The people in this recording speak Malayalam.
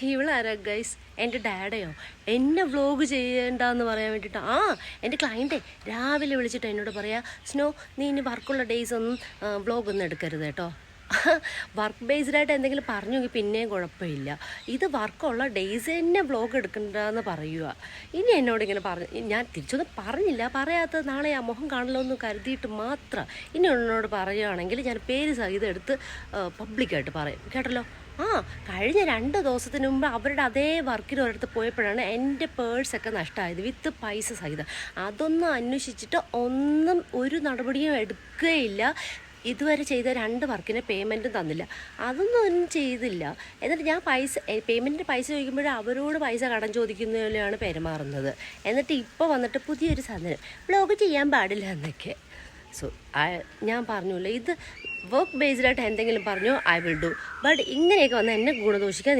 ഇവളാരാ ഗൈസ്? എൻ്റെ ഡാഡയോ? എന്നെ വ്ലോഗ് ചെയ്യേണ്ടെന്ന് പറയാൻ വേണ്ടിയിട്ട് എൻ്റെ ക്ലയൻറ്റേ രാവിലെ വിളിച്ചിട്ട് എന്നോട് പറയാ, സ്നോ നീ ഇനി വർക്കുള്ള ഡേയ്സ് ഒന്നും വ്ലോഗൊന്നും എടുക്കരുത് കേട്ടോ. വർക്ക് ബേസ്ഡായിട്ട് എന്തെങ്കിലും പറഞ്ഞെങ്കിൽ പിന്നെയും കുഴപ്പമില്ല. ഇത് വർക്കുള്ള ഡേയ്സ് തന്നെ വ്ലോഗ് എടുക്കണ്ടെന്ന് പറയുക. ഇനി എന്നോട് ഇങ്ങനെ ഞാൻ തിരിച്ചൊന്നും പറഞ്ഞില്ല, പറയാത്തത് നാളെ ആ മുഖം കാണല്ലോ എന്ന് കരുതിയിട്ട് മാത്രം. ഇനി എന്നോട് പറയുകയാണെങ്കിൽ ഞാൻ പേര് സഹിതം എടുത്ത് പബ്ലിക്കായിട്ട് പറയും, കേട്ടല്ലോ. കഴിഞ്ഞ 2 ദിവസത്തിന് മുമ്പ് അവരുടെ അതേ വർക്കിന് ഒരിടത്ത് പോയപ്പോഴാണ് എൻ്റെ പേഴ്സൊക്കെ നഷ്ടമായത്, വിത്ത് പൈസ സഹിതം. അതൊന്നും അന്വേഷിച്ചിട്ട് ഒരു നടപടിയും എടുക്കുകയില്ല. ഇതുവരെ ചെയ്ത 2 വർക്കിന് പേയ്മെൻറ്റും തന്നില്ല, ഒന്നും ചെയ്തില്ല. എന്നിട്ട് ഞാൻ പേയ്മെൻറ്റിന് പൈസ ചോദിക്കുമ്പോൾ അവരോട് പൈസ കടം ചോദിക്കുന്ന പോലെയാണ് പെരുമാറുന്നത്. എന്നിട്ട് ഇപ്പോൾ വന്നിട്ട് പുതിയൊരു സാധനം വ്ലോഗ് ചെയ്യാൻ പാടില്ല എന്നൊക്കെ. സോ ഞാൻ പറഞ്ഞില്ല, ഇത് വർക്ക് ബേസ്ഡായിട്ട് എന്തെങ്കിലും പറഞ്ഞു ഐ വിൽ ഡു. ബട്ട് ഇങ്ങനെയൊക്കെ വന്ന് എന്നെ ഗുണദോഷിക്കാൻ